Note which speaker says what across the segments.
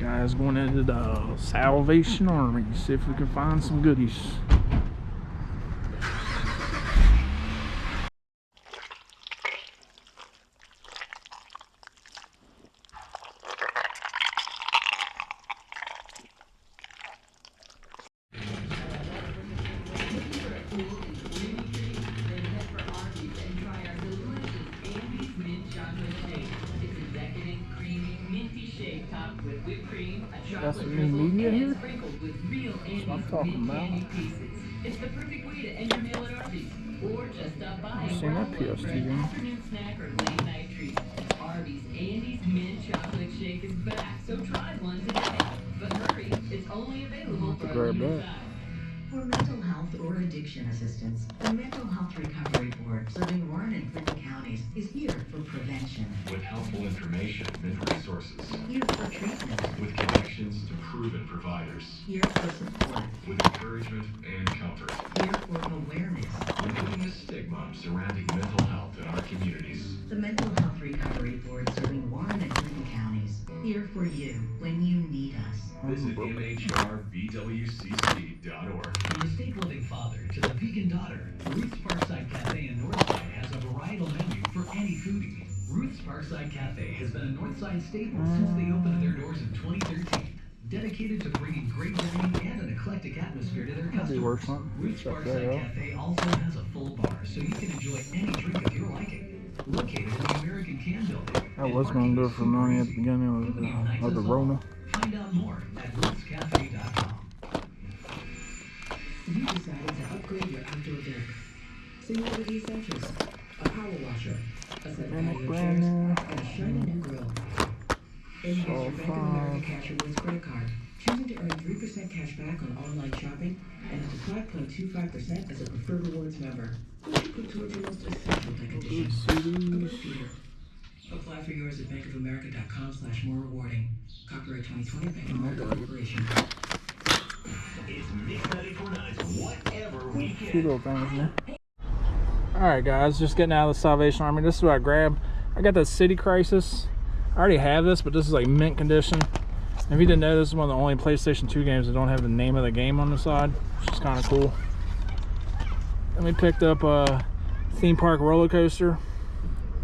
Speaker 1: Guys, going into the Salvation Army, see if we can find some goodies. Got some new media here. That's what I'm talking about.
Speaker 2: It's the perfect way to end your meal at Arby's, or just stop by.
Speaker 1: I've seen that PS2 game.
Speaker 2: Afternoon snack or late night treat. Arby's Andy's Mint Chocolate Shake is back, so try one today. But hurry, it's only available for a limited time.
Speaker 3: For mental health or addiction assistance, the Mental Health Recovery Board, serving Warren and Clinton counties, is here for prevention.
Speaker 4: With helpful information and resources.
Speaker 3: Here for treatment.
Speaker 4: With connections to proven providers.
Speaker 3: Here for support.
Speaker 4: With encouragement and comfort.
Speaker 3: Here for awareness.
Speaker 4: Removing the stigma surrounding mental health in our communities.
Speaker 3: The Mental Health Recovery Board, serving Warren and Clinton counties, here for you when you need us.
Speaker 4: Visit mhrbwcc.org.
Speaker 5: From the steak-loving father to the vegan daughter, Ruth's Parkside Cafe in Northside has a varietal menu for any foodie. Ruth's Parkside Cafe has been a Northside staple since they opened their doors in 2013. Dedicated to bringing great dining and an eclectic atmosphere to their customers. Ruth's Parkside Cafe also has a full bar, so you can enjoy any drink of your liking. Located in the American Can Building.
Speaker 1: I was going to go for money at the beginning of the Rona.
Speaker 5: Find out more at ruthscafe.com.
Speaker 6: You decided to upgrade your outdoor deck. So you ordered the essentials: a power washer, a set of patio chairs, and a shiny new grill. Then you use your Bank of America Cash Rewards credit card, choosing to earn 3% cash back on online shopping and up to 5.25% as a preferred rewards member, which you put towards your most essential deck addition. Apply for yours at bankofamerica.com/more-rewarding. Copyright 2020, Bank of America Corporation.
Speaker 4: It's Mix 94.9's Whatever Weekend.
Speaker 1: Two little things there. Alright guys, just getting out of the Salvation Army. This is what I grabbed. I got the City Crisis. I already have this, but this is like mint condition. And if you didn't know, this is one of the only PlayStation 2 games that don't have the name of the game on the side, which is kind of cool. Then we picked up a Theme Park Roller Coaster.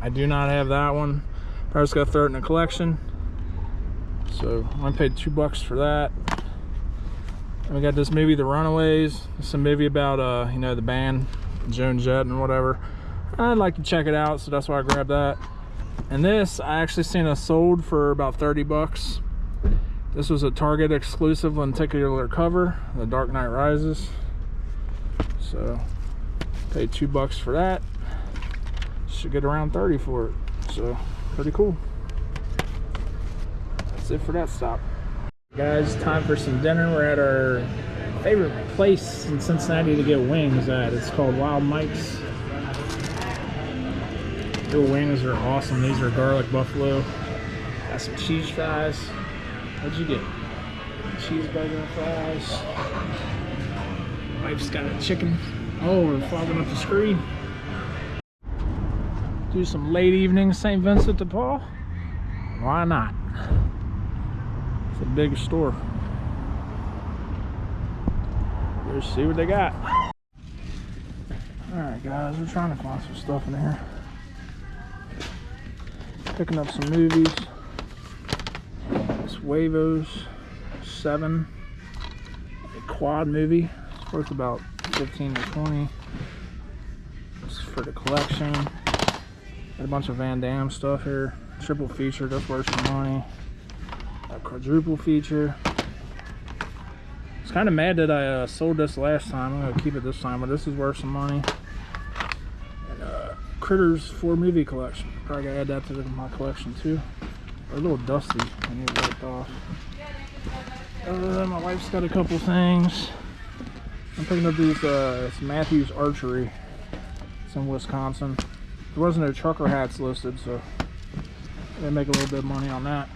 Speaker 1: I do not have that one. Probably just gotta throw it in a collection. So I paid $2 for that. And we got this movie, The Runaways. It's a movie about you know, the band Joan Jett and whatever. I'd like to check it out, so that's why I grabbed that. And this I actually seen it sold for about $30. This was a Target exclusive lenticular cover, The Dark Knight Rises. So paid $2 for that. Should get around 30 for it, so pretty cool. That's it for that stop. Guys, time for some dinner. We're at our favorite place in Cincinnati to get wings at. It's called Wild Mike's. The wings are awesome. These are garlic buffalo. Got some cheese fries. What'd you get? Cheeseburger and fries. Wife's got a chicken. Oh, we're fogging up the screen. Do some late evening St. Vincent de Paul. Why not? It's a big store. Let's see what they got. Alright guys, we're trying to find some stuff in here. Picking up some movies. This Huevos 7. A quad movie. It's worth about 15 to 20. This is for the collection. Got a bunch of Van Damme stuff here. Triple feature, that's worth some money. A quadruple feature. I was kind of mad that I sold this last time. I'm gonna keep it this time, but this is worth some money. And Critters 4 movie collection. Probably gotta add that to my collection too. They're a little dusty. I need to wipe off. My wife's got a couple things. I'm picking up these. It's Matthews Archery. It's in Wisconsin. There wasn't no trucker hats listed, so they make a little bit of money on that.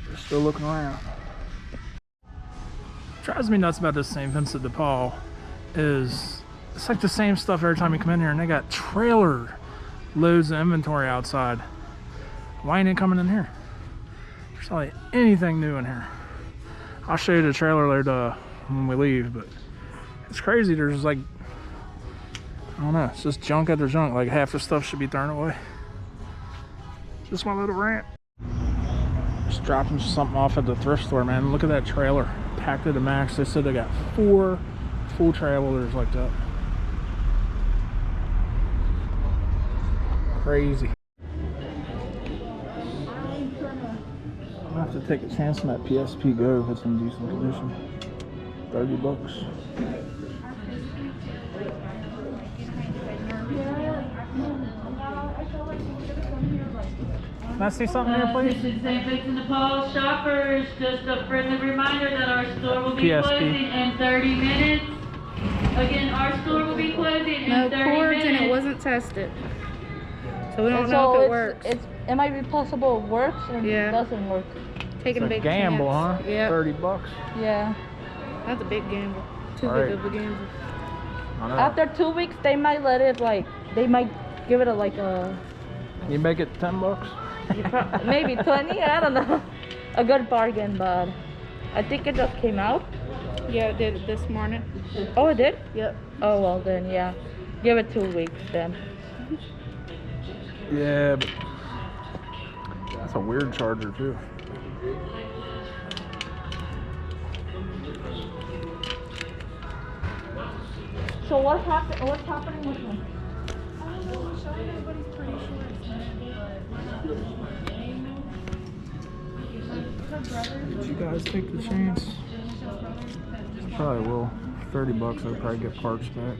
Speaker 1: They're still looking around. What drives me nuts about this St. Vincent de Paul is it's like the same stuff every time you come in here, and they got trailer loads of inventory outside. Why ain't it coming in here? There's hardly anything new in here. I'll show you the trailer load when we leave, but it's crazy. There's like, I don't know, it's just junk after junk. Like half the stuff should be thrown away. Just my little rant. Just dropping something off at the thrift store, man. Look at that trailer, packed to the max. They said they got 4 full trailers like that. Crazy. I have to take a chance on that PSP Go if it's in decent condition. $30. Can I see something here, please?
Speaker 7: This is St. Vincent de Paul shoppers. Just a friendly reminder that our store will be
Speaker 1: PSP.
Speaker 7: closing in 30 minutes. Again, our store will be closing in 30 minutes.
Speaker 8: And it wasn't tested. So we don't know if it works.
Speaker 9: It might be possible it works and
Speaker 8: Yeah.
Speaker 9: it doesn't work.
Speaker 8: Taking
Speaker 1: It's
Speaker 8: a
Speaker 1: a
Speaker 8: big
Speaker 1: gamble,
Speaker 8: chance.
Speaker 1: huh?
Speaker 8: Yeah.
Speaker 1: $30.
Speaker 9: Yeah.
Speaker 8: That's a big gamble. Too
Speaker 1: Right.
Speaker 8: big of a gamble.
Speaker 1: I know.
Speaker 9: After 2 weeks, they might let it they might give it a
Speaker 1: You make it $10?
Speaker 9: maybe 20. I don't know. A good bargain, but I think it just came out.
Speaker 8: Yeah, it did this morning.
Speaker 9: Oh, it did?
Speaker 8: Yep.
Speaker 9: Oh well, then yeah. Give it 2 weeks then.
Speaker 1: Yeah, but that's a weird charger too.
Speaker 9: So what's happening with them?
Speaker 1: Did you guys take the chance? I probably will. $30, I'll probably get parts back.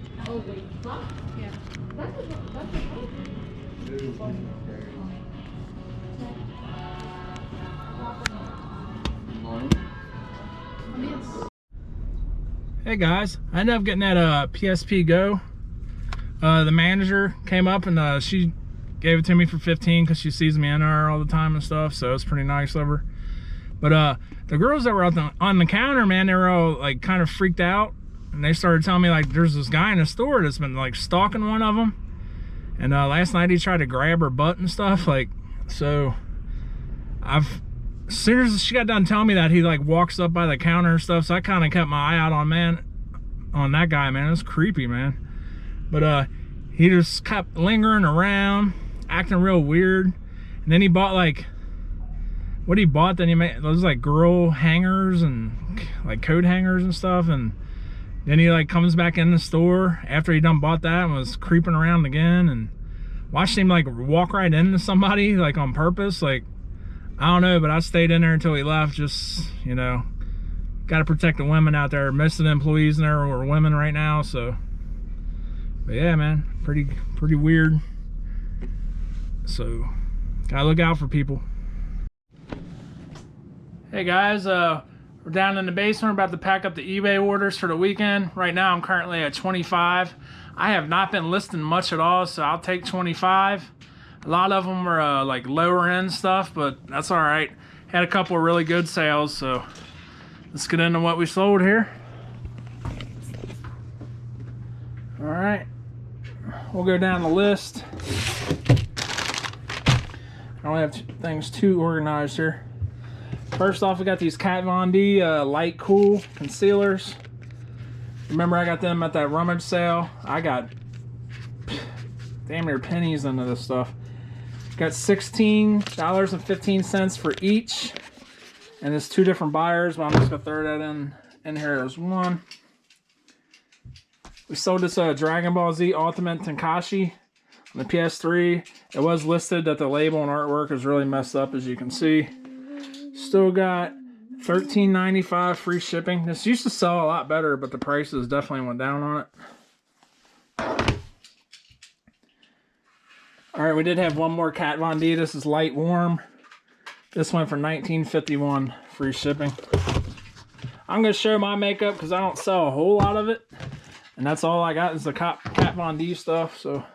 Speaker 1: Hey guys, I ended up getting that PSP Go. The manager came up and she gave it to me for 15 because she sees me in there all the time and stuff, so it's pretty nice of her. But the girls that were on the counter, man, they were all like kind of freaked out, and they started telling me like there's this guy in the store that's been like stalking one of them, and last night he tried to grab her butt and stuff. Like, so as soon as she got done telling me that, he like walks up by the counter and stuff, so I kind of kept my eye out on that guy, man. It was creepy, man. But he just kept lingering around, acting real weird, and then he bought like what he bought. Then he made those like girl hangers and like coat hangers and stuff, and then he like comes back in the store after he done bought that and was creeping around again, and watched him like walk right into somebody like on purpose. Like, I don't know, but I stayed in there until he left. Just, you know, got to protect the women out there. Most of the employees in there are women right now, so. But yeah, man, pretty weird. So, gotta look out for people. Hey guys, we're down in the basement. We're about to pack up the eBay orders for the weekend. Right now, I'm currently at 25. I have not been listing much at all, so I'll take 25. A lot of them were like lower end stuff, but that's all right. Had a couple of really good sales, so let's get into what we sold here. All right, we'll go down the list. I only have things too organized here. First off, we got these Kat Von D light cool concealers. Remember, I got them at that rummage sale. I got damn near pennies into this stuff. Got $16.15 for each, and it's 2 different buyers, but I'm just gonna throw that in here as one. We sold this Dragon Ball Z Ultimate Tenkaichi on the PS3. It was listed that the label and artwork is really messed up, as you can see. Still got $13.95 free shipping. This used to sell a lot better, but the prices definitely went down on it. All right, we did have one more Kat Von D. This is light warm. This went for $19.51 free shipping. I'm gonna show my makeup because I don't sell a whole lot of it, and that's all I got is the Kat Von D stuff. So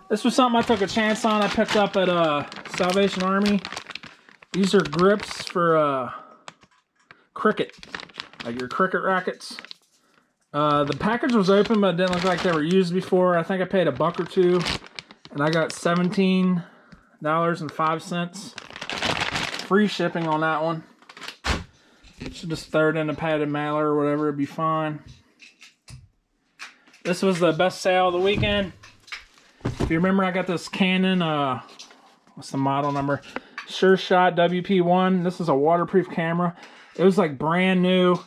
Speaker 1: this was something I took a chance on. I picked up at Salvation Army. These are grips for cricket, like your cricket rackets. The package was open, but it didn't look like they were used before. I think I paid $1 or $2, and I got $17.05 free shipping on that one. Should just throw it in a padded mailer or whatever, it'd be fine. This was the best sale of the weekend. If you remember, I got this Canon, what's the model number? Sure Shot WP1. This is a waterproof camera. It was like brand new,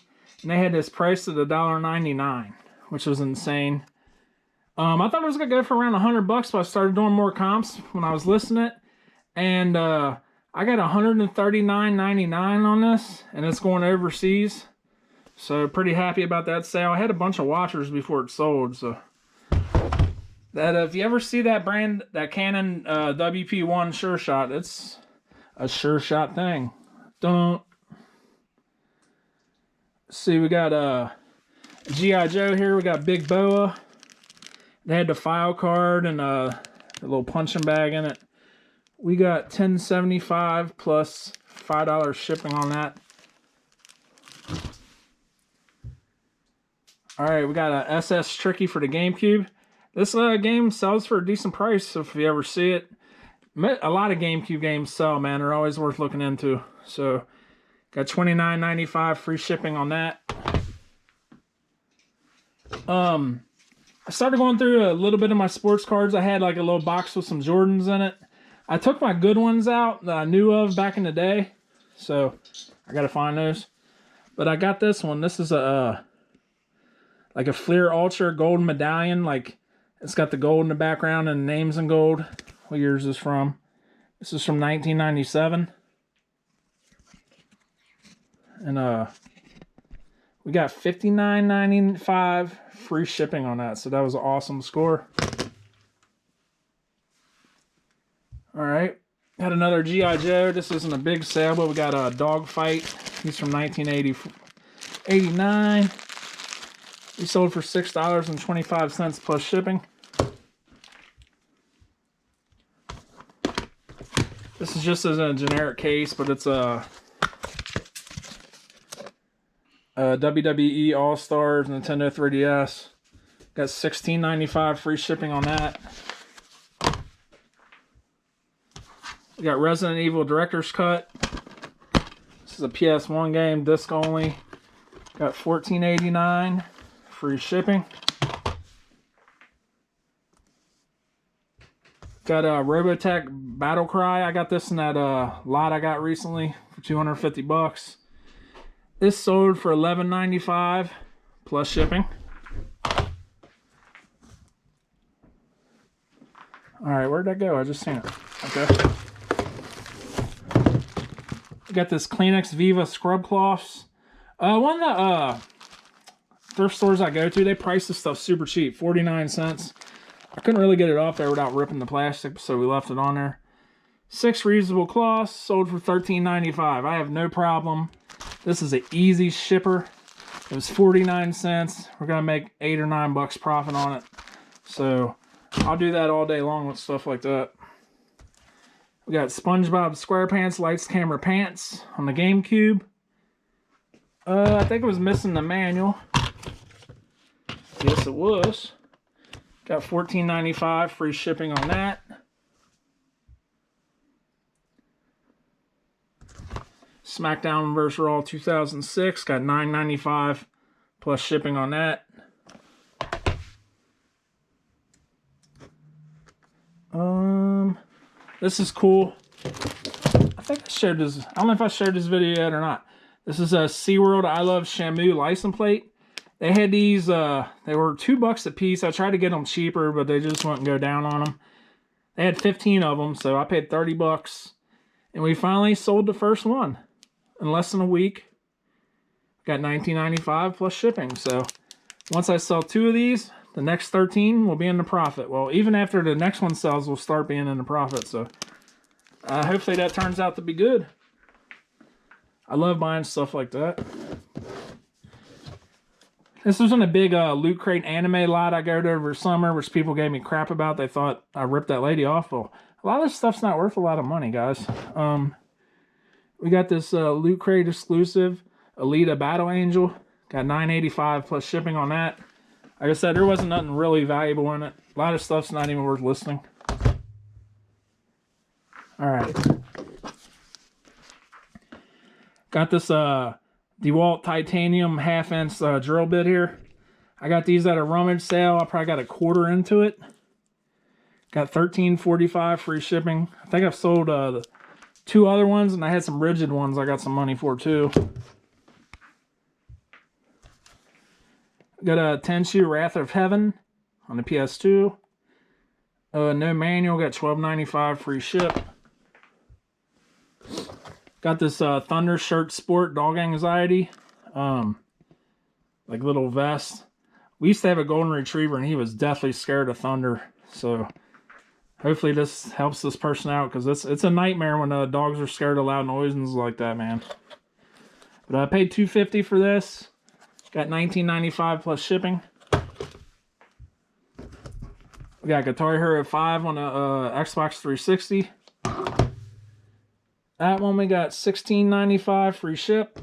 Speaker 1: and they had this priced at $1.99, which was insane. I thought it was gonna go for around $100, but I started doing more comps when I was listing it, and I got $139.99 on this, and it's going overseas. So pretty happy about that sale. I had a bunch of watchers before it sold, so that if you ever see that brand, that Canon WP1 Sure Shot, it's a Sure Shot thing. Don't see, we got G.I. Joe here. We got Big Boa. They had the file card and a little punching bag in it. We got $10.75 plus $5 shipping on that. All right, we got a SS Tricky for the GameCube. This game sells for a decent price, so if you ever see it. A lot of GameCube games sell, man. They're always worth looking into. So, got $29.95 free shipping on that. I started going through a little bit of my sports cards. I had like a little box with some Jordans in it. I took my good ones out that I knew of back in the day. So, I got to find those. But I got this one. This is a like a Fleer Ultra gold medallion. Like, it's got the gold in the background and names in gold. What year is this from? This is from 1997. And we got $59.95 free shipping on that. So that was an awesome score. All right. Got another G.I. Joe. This isn't a big sale, but we got a Dogfight. He's from 1989. He sold for $6.25 plus shipping. This is just as a generic case, but it's a WWE All-Stars Nintendo 3DS. Got $16.95 free shipping on that. We got Resident Evil Director's Cut. This is a PS1 game, disc only. Got $14.89 free shipping. Got a Robotech Battle Cry. I got this in that lot I got recently for $250. This sold for $11.95 plus shipping. Alright, where'd that go? I just seen it. Okay. We got this Kleenex Viva scrub cloths. One of the thrift stores I go to, they price this stuff super cheap, 49 cents. I couldn't really get it off there without ripping the plastic, so we left it on there. 6 reusable cloths, sold for $13.95. I have no problem. This is an easy shipper. It was 49 cents. We're going to make $8 or $9 profit on it. So I'll do that all day long with stuff like that. We got SpongeBob SquarePants Lights Camera Pants on the GameCube. I think it was missing the manual. Yes, it was. Got $14.95 free shipping on that. SmackDown vs. Raw 2006. Got $9.95 plus shipping on that. This is cool. I think I shared this. I don't know if I shared this video yet or not. This is a SeaWorld I Love Shamu license plate. They had these, they were $2 a piece. I tried to get them cheaper, but they just wouldn't go down on them. They had 15 of them, so I paid $30. And we finally sold the first one in less than a week. Got $19.95 plus shipping. So once I sell 2 of these, the next 13 will be in the profit. Well, even after the next one sells, we'll start being in the profit. So hopefully that turns out to be good. I love buying stuff like that. This wasn't a big Loot Crate anime lot I go to over summer, which people gave me crap about. They thought I ripped that lady off. Well, a lot of this stuff's not worth a lot of money, guys. We got this Loot Crate exclusive Alita Battle Angel. Got $9.85 plus shipping on that. Like I said, there wasn't nothing really valuable in it. A lot of stuff's not even worth listing. Alright. Got this DeWalt titanium 1/2" drill bit here. I got these at a rummage sale. I probably got a quarter into it. Got $13.45 free shipping. I think I've sold the 2 other ones, and I had some rigid ones I got some money for too. Got a 10-shoe Wrath of Heaven on the PS2. No manual, got $12.95 free ship. Got this Thunder Shirt Sport Dog Anxiety. Like little vest. We used to have a golden retriever and he was deathly scared of thunder. So hopefully this helps this person out, because it's a nightmare when dogs are scared of loud noises like that, man. But I paid $2.50 for this. Got $19.95 plus shipping. We got Guitar Hero 5 on the Xbox 360. That one we got $16.95 free ship.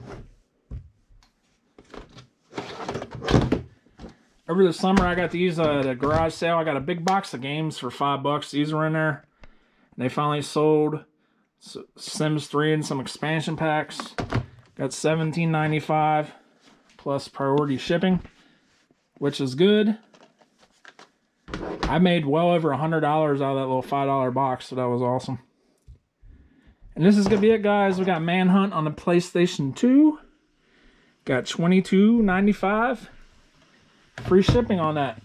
Speaker 1: Over the summer I got these at a garage sale. I got a big box of games for $5. These were in there. And they finally sold Sims 3 and some expansion packs. Got $17.95 plus priority shipping, which is good. I made well over $100 out of that little $5 box, so that was awesome. And this is going to be it, guys. We got Manhunt on the PlayStation 2. Got $22.95. Free shipping on that.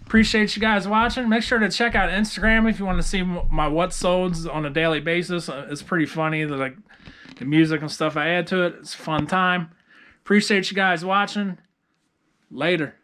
Speaker 1: Appreciate you guys watching. Make sure to check out Instagram if you want to see my what solds on a daily basis. It's pretty funny, the music and stuff I add to it. It's a fun time. Appreciate you guys watching. Later.